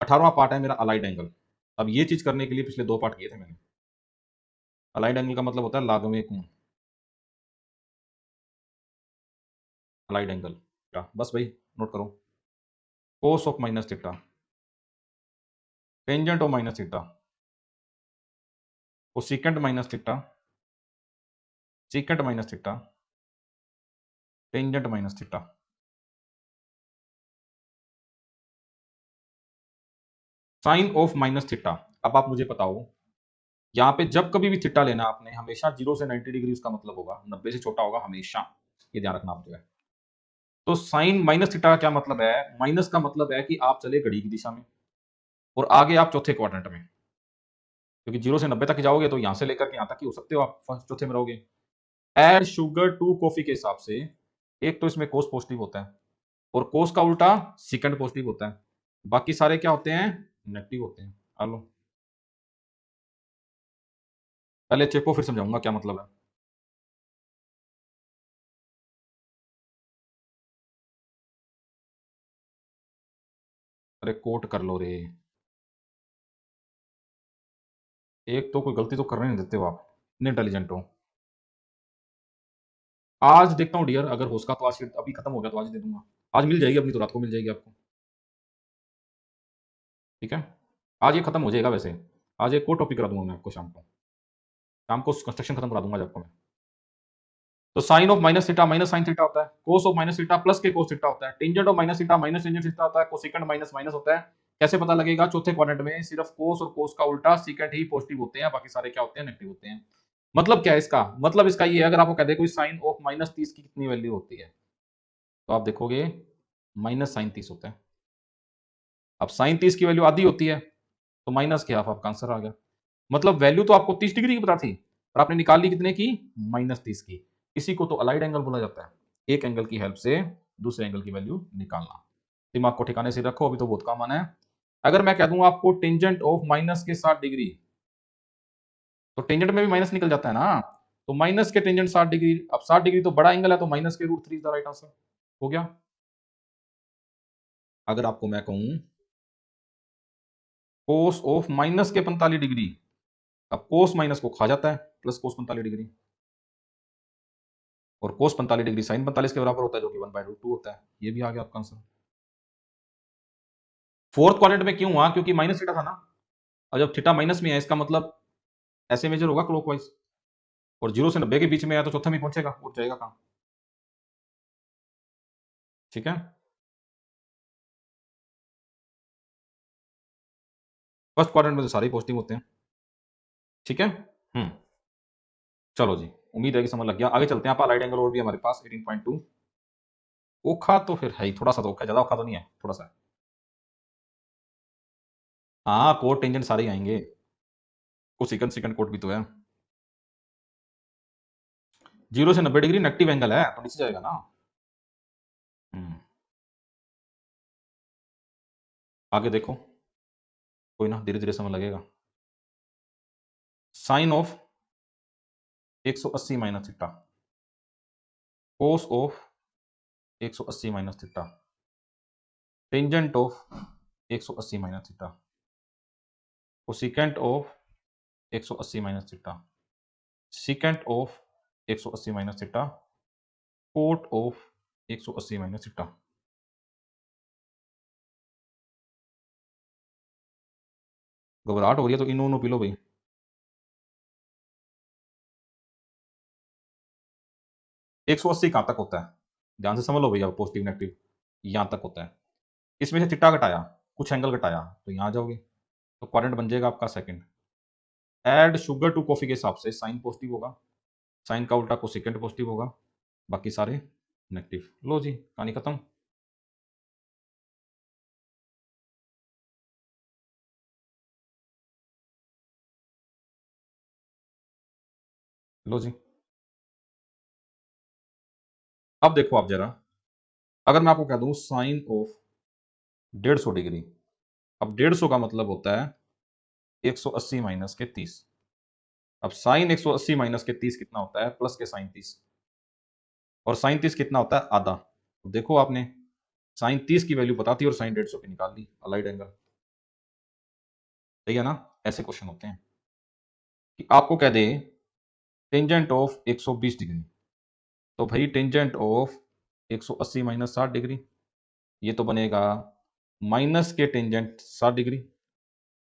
18वां पार्ट है मेरा अलाइड एंगल। अब ये चीज करने के लिए पिछले 2 पार्ट किए थे मैंने। अलाइड एंगल का मतलब होता है लागवे कोण, अलाइड एंगल क्या, बस भाई नोट करो, cos of minus theta, tangent of minus theta, cosecant minus theta, secant minus theta, tangent minus theta. Sine of minus theta. अब आप मुझे बताओ, यहाँ पे जब कभी भी थीटा लेना आपने, हमेशा 0 से 90 डिग्री उसका मतलब होगा, 90 से छोटा होगा हमेशा, ये ध्यान रखना आप जो है। तो साइन माइनस थीटा का क्या मतलब है, माइनस का मतलब है कि आप चले घड़ी की दिशा में, और आगे आप चौथे क्वाड्रेंट में, क्योंकि 0 से 90 तक जाओगे तो यहां से लेकर के यहां तक ही हो सकते हो आप, फर्स्ट चौथे में रहोगे। एड शुगर टू कॉफी के हिसाब से, एक तो इसमें कोस पॉजिटिव होता है, और कोस का उल्टा सेकंड पॉजिटिव होता है, बाकी सारे क्या होते हैं, नेगेटिव होते हैं। हेलो, पहले चेक को फिर समझाऊंगा क्या मतलब है। अरे कोट कर लो रे, एक तो कोई गलती तो करने नहीं देते हो आप, इतने इंटेलिजेंट हो। आज देखता हूँ डियर, अगर हो सका तो आज अभी खत्म हो गया तो आज दे दूंगा। आज मिल जाएगी अपनी, तो रात को मिल जाएगी आपको। ठीक है, आज ये खत्म हो जाएगा वैसे। आज एक और टॉपिक करा दूंगा मैं आपको शाम को। शाम को कंस्ट्रक्शन खत्म करा दूंगा आज आपको मैं। तो sine of minus theta minus sine theta होता है, cos of minus theta plus के कोस थीटा होता है, tangent of minus theta minus tangent theta होता है, कोसेकेंट माइनस माइनस होता है। कैसे पता लगेगा? चौथे क्वाड्रेंट में सिर्फ कोस और कोस का उल्टा सीकेंट ही पॉजिटिव होते हैं, बाकी सारे क्या होते हैं? नेगेटिव होते हैं। मतलब क्या है इसका? मतलब इसका ये है, अगर आपको कह दे कोई साइन ऑफ माइनस 30 की कितनी वैल्यू होती है, तो आप देखोगे माइनस साइन 30 होता है। अब साइन 30 की वैल्यू आधी होती है, तो माइनस के हाफ आपका आंसर आ गया। मतलब वैल्यू तो आपको 30 डिग्री की पता थी, और आपने निकाल ली कितने की? माइनस 30 की। इसी को तो अलाइड एंगल बोला जाता है, एक एंगल की हेल्प से दूसरे एंगल की वैल्यू निकालना। दिमाग को ठिकाने से रखो, अभी तो बहुत काम आना है। अगर मैं कह दूं आपको टेंजेंट ऑफ माइनस के 60 डिग्री, तो टेंजेंट में भी माइनस निकल जाता है ना। तो माइनस के टेंजेंट 60 डिग्री, अब 60 डिग्री तो बड़ा एंगल है, तो माइनस के root 3 is the right answer. हो गया। अगर आपको मैं कहूं कोस ऑफ माइनस के 45 डिग्री, अब कोस माइनस को खा जाता है, प्लस कोस 45 डिग्री, और कोस 45 डिग्री साइन 45 के बराबर होता है, जो कि 1/√2 होता है। ये भी आ गया आपका आंसर। फोर्थ क्वाड्रेंट में क्यों हुआ? क्योंकि माइनस थीटा था ना, और जब थीटा माइनस में है, इसका मतलब ऐसे मेजर होगा क्लॉकवाइज, और 0 से 90 के बीच में है, तो चौथे में पहुंचेगा, उठ जाएगा कहां। ठीक है, फर्स्ट क्वाड्रेंट में तो सारे पॉजिटिव होते हैं। ठीक है। हम्म चलो जी, उम्मीद है कि समझ लग गया। आगे चलते हैं। आप राइट एंगल और भी हमारे पास 18.2। ओखा तो फिर है ही, थोड़ा सा तो ओखा, ज्यादा ओखा तो नहीं है, थोड़ा सा है। हाँ, कोट टेंजेंट सारे ही आएंगे, कुछ सेकंड सेकंड कोट भी तो है। 0 से 90 डिग्री नेगेटिव एंगल है, तो नीचे जाएगा ना। हम्म आगे देखो, कोई ना, धीरे धीरे समझ लगेगा। Sine of 180 minus theta, cos of 180 minus theta, tangent of 180 minus theta, cosecant of 180 minus theta, secant of 180 minus theta, cot of 180 minus theta. घबराहट हो रही है तो इनो पी लो भाई। 180 कहां तक होता है? ध्यान से समझ लो भैया, पॉजिटिव नेगेटिव यहां तक होता है। इसमें से थीटा घटाया, कुछ एंगल घटाया, तो यहां जाओगे, तो क्वाड्रेंट बन जाएगा आपका second. Add sugar to coffee के हिसाब से साइन पॉजिटिव होगा, साइन का उल्टा कोसेकेंट पॉजिटिव होगा, बाकी सारे नेगेटिव। लो जी, कहानी खत्म। लो जी, अब देखो आप जरा, अगर मैं आपको कह दूं साइन ऑफ 150 डिग्री, अब 150 का मतलब होता है 180 माइनस के 30। अब साइन 180 माइनस के 30 कितना होता है? प्लस के साइन 30। और साइन 30 कितना होता है? आधा। तो देखो, आपने साइन 30 की वैल्यू पता थी और साइन 150 की निकाल ली, अलाइड एंगल। सही है ना? ऐसे क्वेश्चन होते हैं कि आपको कह दे टेंजेंट ऑफ 120 डिग्री, तो भाई टेंजेंट ऑफ 180 माइनस 60 डिग्री, ये तो बनेगा माइनस के टेंजेंट 60 डिग्री,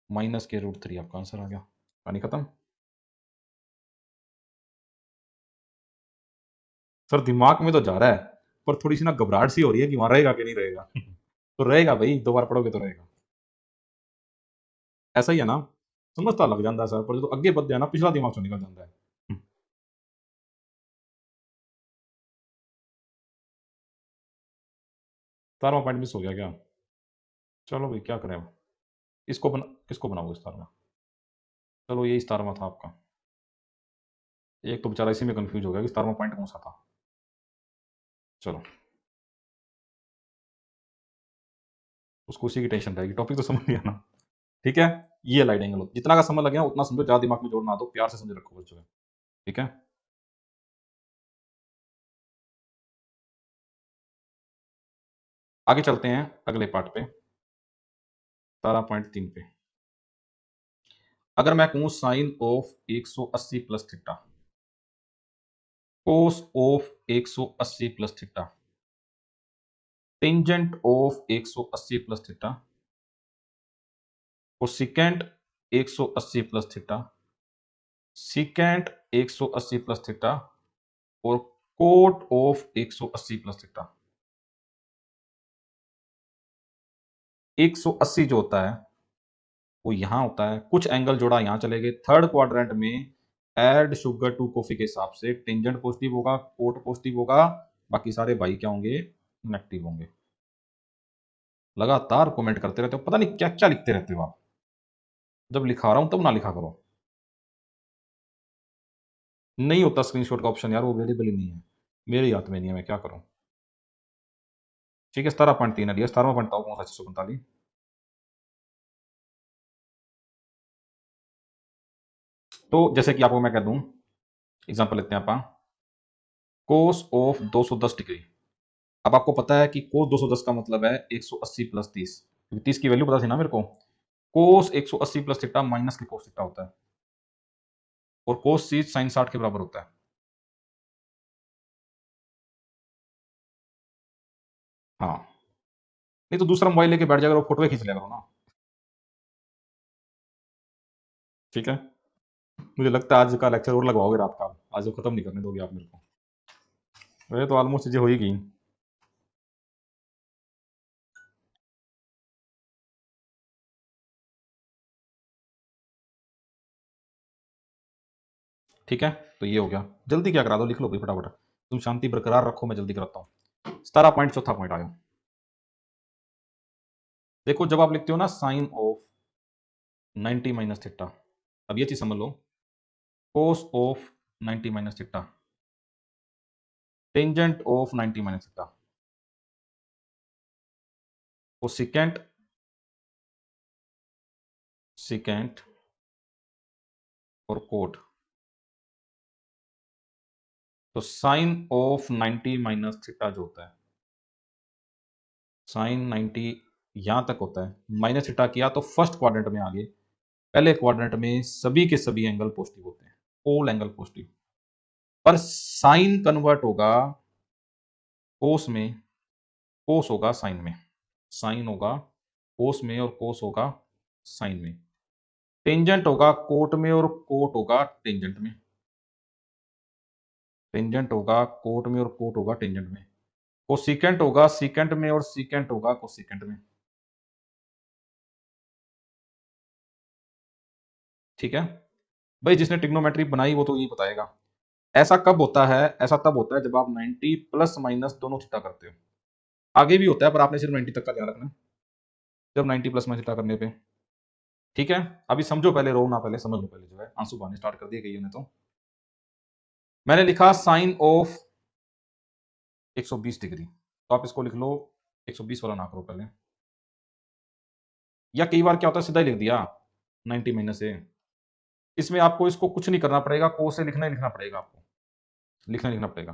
माइनस के √3। आपका आंसर आ गया, कहानी खत्म। सर दिमाग में तो जा रहा है, पर थोड़ी सी ना घबराहट सी हो रही है कि वहां रहेगा कि नहीं रहेगा। तो रहेगा भाई, 2 बार पढ़ोगे तो रहेगा। ऐसा ही है ना, समझता लग जाता है सर, पर जो तो अगे बढ़ जाए ना, पिछला दिमाग से निकल जाता है। 17वां पॉइंट मिस हो गया क्या? चलो भाई, क्या करें अब। किसको बनाओगे 17वां? चलो, ये 17वां था आपका। एक तो बेचारा इसी में कंफ्यूज हो गया कि 17वां पॉइंट कौन सा था। चलो, उसको उसी की टेंशन रहेगी, टॉपिक तो समझ लिया ना। ठीक है, ये लाइट एंगल जितना का समझ लग गया उतना समझो, ज्यादा दिमाग में जोड़ ना दो, प्यार से समझ रखो बच्चों। ठीक है, आगे चलते हैं अगले पार्ट पे, 17.3 पे। अगर मैं कहूं sine of 180 plus theta, cos of 180 plus theta, tangent of 180 plus theta, cosecant 180 plus theta, secant 180 plus theta और कोट ऑफ 180 प्लस थीटा। 180 जो होता है वो यहां होता है, कुछ एंगल जोड़ा यहां चले गए। थर्ड क्वाड्रेंट में ऐड शुगर टू कॉफी के हिसाब से टेंजेंट पॉजिटिव होगा, कोट पॉजिटिव होगा, बाकी सारे भाई क्या होंगे, नेगेटिव होंगे। लगातार कमेंट करते रहते हो, पता नहीं क्या क्या लिखते रहते हो आप। जब लिखा रहा हूं तब ना लिखा करो। नहीं होता स्क्रीनशॉट का ऑप्शन यार, वो अवेलेबल ही नहीं है, मेरे हाथ में नहीं है, मैं क्या करूं। ठीक है, 17.3 है, 17 बताओ कौन सा 645। तो जैसे कि आपको मैं कह दूं, एग्जांपल लेते हैं आप, कोस ऑफ 210 डिग्री। अब आपको पता है कि कोस 210 का मतलब है 180 प्लस 30, क्योंकि 30 की वैल्यू पता थी ना मेरे को। कोस 180 प्लस थीटा माइनस के कोस थीटा होता है, और कोस 30 साइन 60 के बराबर होता है। हाँ, नहीं तो दूसरा मोबाइल लेके बैठ जाएगा और फोटो खींच लिया करो ना। ठीक है, मुझे लगता है आज का लेक्चर और लगवाओगे रात का, आज वो खत्म नहीं करने दोगे आप मेरे को। वैसे तो ऑलमोस्ट चीजें हो ही गई। ठीक है, तो ये हो गया। जल्दी क्या करा दो, लिख लो भाई फटाफट, तुम शांति बरकरार रखो, मैं जल्दी कराता हूँ। 17 पॉइंट, चौथा पॉइंट आया। देखो जब आप लिखते हो ना साइन ऑफ 90 माइनस थीटा, अब ये चीज समझ लो, cos of 90 minus theta, tangent of 90 minus theta, cosecant secant और कोट। तो साइन ऑफ 90 माइनस थीटा जो होता है, साइन 90 यहां तक होता है, माइनस थीटा किया तो फर्स्ट क्वाड्रेंट में आ गए। पहले क्वाड्रेंट में सभी के सभी एंगल पॉजिटिव होते हैं, ऑल एंगल पॉजिटिव। पर साइन कन्वर्ट होगा कोस में, कोस होगा साइन में, साइन होगा कोस में और कोस होगा साइन में। टेंजेंट होगा कोट में और कोट होगा टेंजेंट में, टेंजेंट होगा कोट में और कोट होगा टेंजेंट में। कोसिकेंट होगा सीकेंट में और सीकेंट होगा कोसिकेंट में। ठीक है भाई, जिसने ट्रिग्नोमेट्री बनाई वो तो यही बताएगा। ऐसा कब होता है, ऐसा तब होता है जब आप 90 प्लस माइनस दोनों थीटा करते हो। आगे भी होता है पर आपने सिर्फ 90 तक का ध्यान रखना है, जब 90 प्लस माइनस थीटा करने पे। ठीक है, अभी समझो, पहले रो ना, पहले समझ लो, पहले जो है आंसू बहाने स्टार्ट कर दिए गई उन्हें। तो मैंने लिखा साइन ऑफ 120 डिग्री, तो आप इसको लिख लो 120 वाला ना करो पहले, या कई बार क्या होता है सीधा ही लिख दिया 90 माइनस से। इसमें आपको इसको कुछ नहीं करना पड़ेगा, को से लिखना ही लिखना पड़ेगा, आपको लिखना ही लिखना पड़ेगा।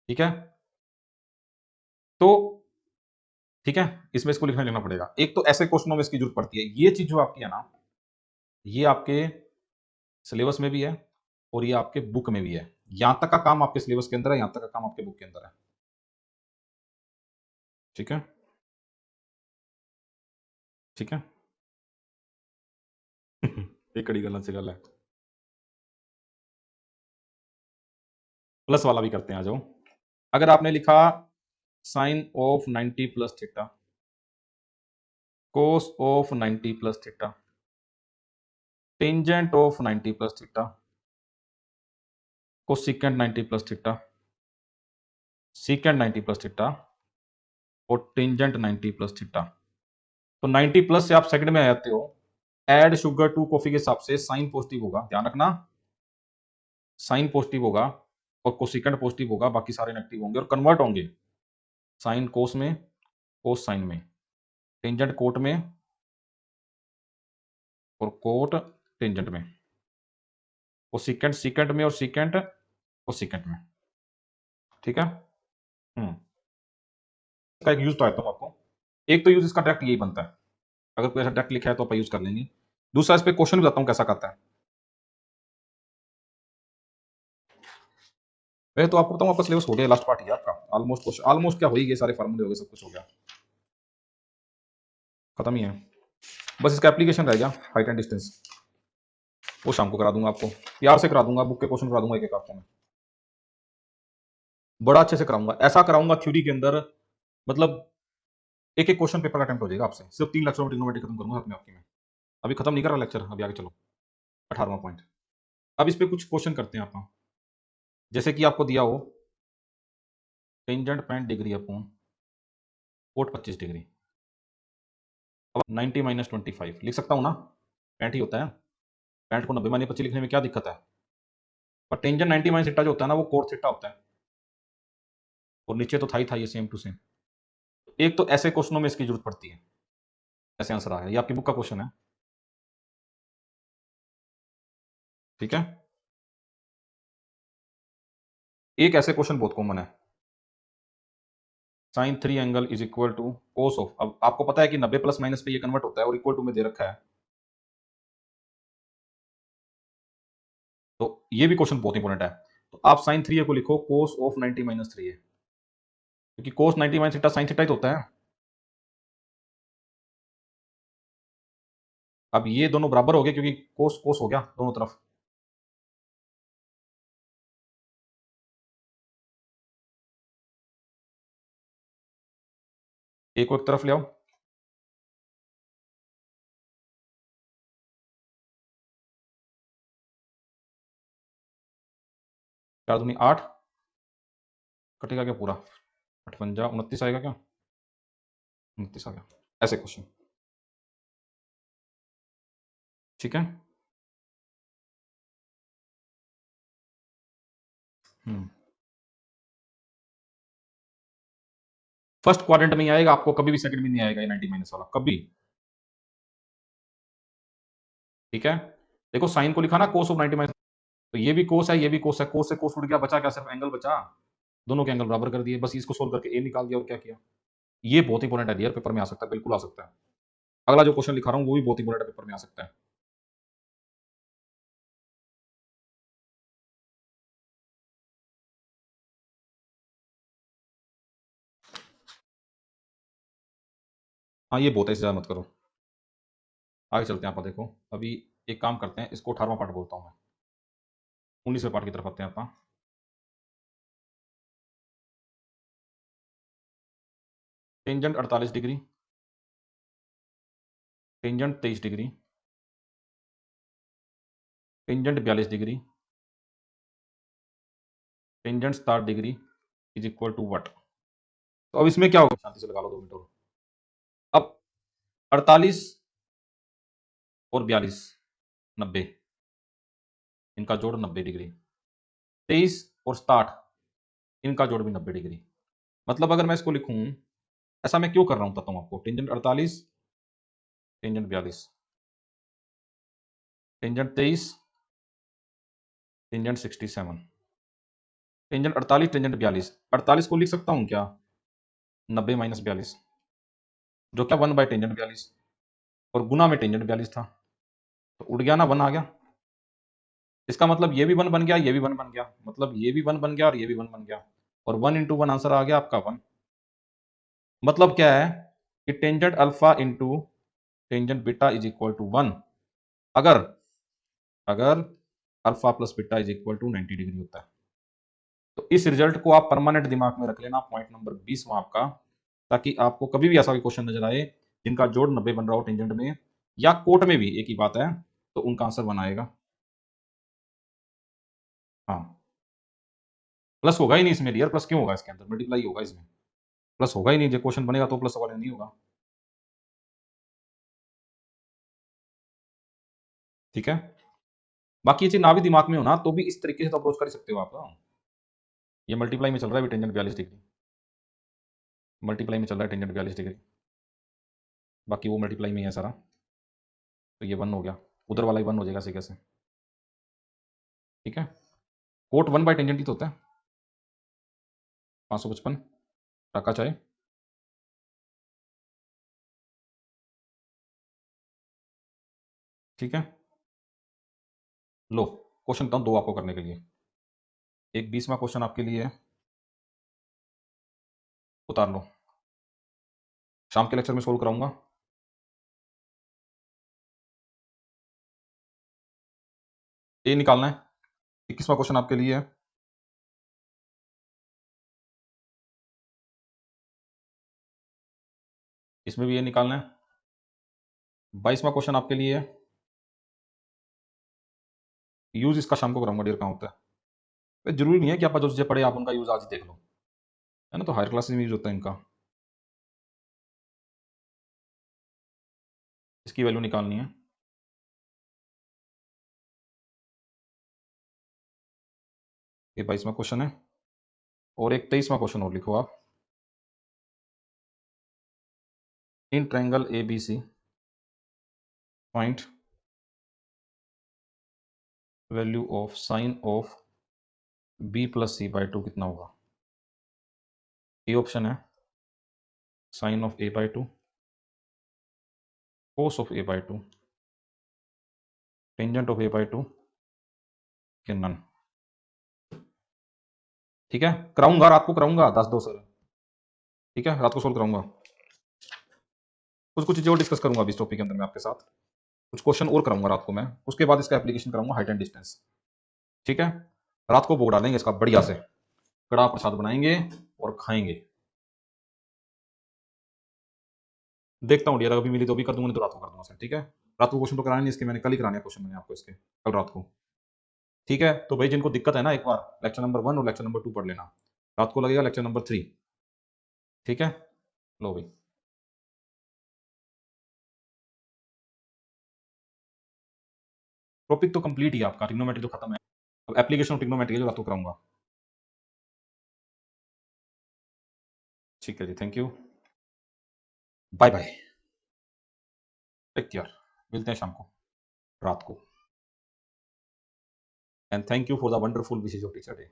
ठीक है, तो ठीक है, इसमें इसको लिखना लिखना पड़ेगा। एक तो ऐसे क्वेश्चनों में इसकी जरूरत पड़ती है। ये चीज जो आपकी है ना, ये आपके सिलेबस में भी है और ये आपके बुक में भी है। यहां तक का काम आपके सिलेबस के अंदर है, यहां तक का काम आपके बुक के अंदर है। ठीक है, ठीक है। एक कड़ी गलत से गल है, प्लस वाला भी करते हैं आ जाओ। अगर आपने लिखा sine of 90 plus theta, cos of 90 plus theta, tangent of 90 plus theta, cosecant 90 plus theta, secant 90 plus theta और टेंजेंट 90 प्लस थीटा। तो 90 प्लस से आप सेकंड में आ जाते हो। ऐड शुगर टू कॉफी के हिसाब से साइन पॉजिटिव होगा, ध्यान रखना, साइन पॉजिटिव होगा और कोसिकेंट पॉजिटिव होगा, बाकी सारे नेगेटिव होंगे और कन्वर्ट होंगे। साइन कोस में, कोस साइन में, टेंजेंट कोट में और कोट टेंजेंट में, कोसिकेंट सीकेंट में और सीकेंट कोसिकेंट में। ठीक है, इसका एक यूज तो आता हूँ आपको। एक तो यूज इसका डायरेक्ट यही बनता है, अगर कोई ऐसा डायरेक्ट लिखा है तो आप यूज कर लेंगे। दूसरा इस पे क्वेश्चन बताता हूँ कैसा करता है। वैसे तो आपको बताऊं, आपका सिलेबस हो गया, लास्ट पार्ट ही है आपका, ऑलमोस्ट ऑलमोस्ट क्या हो ही गया, सारे फार्मूले हो गए, सब कुछ हो गया, खत्म ही है। बस इसका एप्लीकेशन रह गया, हाइट एंड डिस्टेंस, वो शाम को करा दूंगा आपको, प्यार से करा दूंगा, बुक के क्वेश्चन करा दूंगा एक एक आपको मैं, बड़ा अच्छे से कराऊंगा, ऐसा कराऊंगा थ्योरी के अंदर, मतलब एक एक क्वेश्चन पेपर अटेम्प्ट हो जाएगा आपसे, सिर्फ 3 लेक्चर में ट्रिग्नोमेट्री खत्म करूंगा अपने आपकी में। अभी खत्म नहीं कर रहा लेक्चर, अभी आगे चलो, 18वां पॉइंट। अब इस पे कुछ क्वेश्चन करते हैं आप, जैसे कि आपको दिया हो टेंजेंट पेंट डिग्री अपॉन कोट 25 डिग्री, अब 90 - 25 लिख सकता हूँ ना, पेंट ही होता है, पेंट को 90 - 25 लिखने में क्या दिक्कत है, पर टेंजेंट 90 माइनस थीटा जो होता है ना, वो कोट थीटा होता है, और नीचे तो था ही ये सेम टू सेम। एक तो ऐसे क्वेश्चनों में इसकी जरूरत पड़ती है, ऐसे आंसर आया, ये आपकी बुक का क्वेश्चन है, ठीक है। एक ऐसे क्वेश्चन बहुत कॉमन है, sin 3 angle is equal to cos of, अब आपको पता है कि 90 प्लस माइनस पे ये कन्वर्ट होता है, और इक्वल टू में दे रखा है, तो ये भी क्वेश्चन बहुत इंपॉर्टेंट है। तो आप sin 3a को लिखो कोस ऑफ 90 - 3a, क्योंकि कोस 90 माइनस थीटा sin थीटा ही तो होता है। अब ये दोनों बराबर हो गए, क्योंकि कोस कोस हो गया दोनों तरफ, एक को एक तरफ ले आओ, चार दूनी 8, कटेगा क्या पूरा, 58 29 आएगा क्या, 29 आ गया, ऐसे क्वेश्चन, ठीक है। फर्स्ट क्वाड्रेंट में ही आएगा आपको, कभी भी सेकंड में नहीं आएगा ये 90 माइनस वाला, कभी, ठीक है। देखो साइन को लिखा ना कोस ऑफ 90 माइनस, तो ये भी कोस है, ये भी कोस है, कोस से कोस उड़ गया, बचा क्या, सिर्फ एंगल बचा, दोनों के एंगल बराबर कर दिए, बस इसको सोल्व करके ए निकाल दिया, और क्या किया। ये बहुत इंपॉर्टेंट है डियर, पेपर में आ सकता है, बिल्कुल आ सकता है, अगला जो क्वेश्चन लिखा रहा हूँ वो भी बहुत इंपॉर्टेंट है, पेपर में आ सकता है, हाँ ये बहुत है, इससे ज्यादा मत करो, आगे चलते हैं आप, देखो अभी एक काम करते हैं, इसको 18वां पार्ट बोलता हूँ मैं, 19वें पार्ट की तरफ आते हैं आप। Tangent 48 degree, tangent 23 degree, tangent 42 degree, tangent 60 degree is equal to what. तो अब इसमें क्या होगा, शांति से लगा लो 2 मिनट और। अब 48 और 42 90, इनका जोड़ 90 डिग्री, 23 और 60 इनका जोड़ भी 90 डिग्री, मतलब अगर मैं इसको लिखूं, ऐसा मैं क्यों कर रहा हूं बताता हूं आपको, tangent 48, tangent 42, tangent 23, tangent 67, tangent 48, tangent 42, 48 को लिख सकता हूं क्या 90 - 42, जो क्या 1 बाय टेंजेंट 42, और गुना में टेंजेंट 42 था, तो उड़ गया ना, 1 आ गया, इसका मतलब ये भी 1 बन गया, ये भी 1 बन गया, मतलब ये भी 1 बन गया और ये भी 1 बन गया, और 1 इंटू 1 आंसर आ गया आपका 1। मतलब क्या है कि tangent alpha into tangent beta is equal to 1, अगर अगर alpha plus beta is equal to 90 degree होता है। तो इस रिजल्ट को आप परमानेंट दिमाग में रख लेना, पॉइंट नंबर 20 आपका, ताकि आपको कभी भी ऐसा कोई क्वेश्चन नजर आए जिनका जोड़ 90 बन रहा हो टेंजेंट में, या कोट में भी एक ही बात है, तो उनका आंसर बनाएगा। हाँ, प्लस होगा ही नहीं इसमें डियर, प्लस क्यों होगा, इसके अंदर मल्टीप्लाई होगा, इसमें प्लस होगा ही नहीं, जो क्वेश्चन बनेगा तो प्लस होगा, नहीं होगा, ठीक है। बाकी ये चीज ना भी दिमाग में हो ना, तो भी इस तरीके से तो अप्रोच कर ही सकते हो आप। ये मल्टीप्लाई में चल रहा है टेंजेंट 42 डिग्री, मल्टीप्लाई में चल रहा है टेंजेंट 42 डिग्री, बाकी वो मल्टीप्लाई में ही है सारा, तो ये 1 हो गया, उधर वाला ही 1 हो जाएगा ऐसे कैसे, ठीक है। कोट 1 बाय टेंजेंट ही तो होता है, 555 रखा चाहे, ठीक है। लो क्वेश्चन बताऊँ 2 आपको करने के लिए, एक 20वां क्वेश्चन आपके लिए है, उतार लो। शाम के लेक्चर में सोल्व कराऊंगा। ये निकालना है। 21वां क्वेश्चन आपके लिए है। इसमें भी ये निकालना है। 22वां क्वेश्चन आपके लिए है। यूज इसका शाम को कराऊंगा, डियर कहाँ होता है। जरूरी नहीं है कि आप जो चीजें पढ़े आप उनका यूज आज ही देख लो, है ना। तो हायर क्लासेस में यूज होता है इनका। इसकी वैल्यू निकालनी है। ये 22वां क्वेश्चन है। और एक 23वां क्वेश्चन और लिखो आप। In triangle A B C find value of sine of B plus C by two कितना होगा। ए ऑप्शन है sine of A by two, cos of A by two, tangent of A by two, कि none. ठीक है, कराऊंगा रात को, कराऊंगा 10 2 सर। ठीक है, रात को सोल्व कराऊंगा। कुछ कुछ चीजें और डिस्कस करूंगा अभी इस टॉपिक के अंदर मैं आपके साथ। कुछ क्वेश्चन और कराऊंगा रात को मैं, उसके बाद इसका एप्लीकेशन कराऊंगा हाइट एंड डिस्टेंस। ठीक है, रात को भोग डालेंगे इसका बढ़िया से, कड़ा प्रसाद बनाएंगे और खाएंगे। देखता हूँ डियर, अभी मिली तो अभी कर दूंगा, नहीं तो रात को कर दूंगा सर। ठीक है, रात को क्वेश्चन तो कराने नहीं इसके, मैंने कल ही कराने क्वेश्चन मैंने आपको इसके, कल रात को। ठीक है, तो भाई जिनको दिक्कत है ना, एक बार लेक्चर नंबर 1 और लेक्चर नंबर 2 पढ़ लेना। रात को लगेगा लेक्चर नंबर 3। ठीक है, लो भाई। टॉपिक तो कंप्लीट ही है आपका, ट्रिग्नोमेट्री तो खत्म है। अब एप्लीकेशन ऑफ ट्रिग्नोमेट्री जो रात को कराऊंगा। ठीक है जी, thank you, bye bye, take care. मिलते हैं शाम को, रात को। And thank you for the wonderful wishes of teacher day.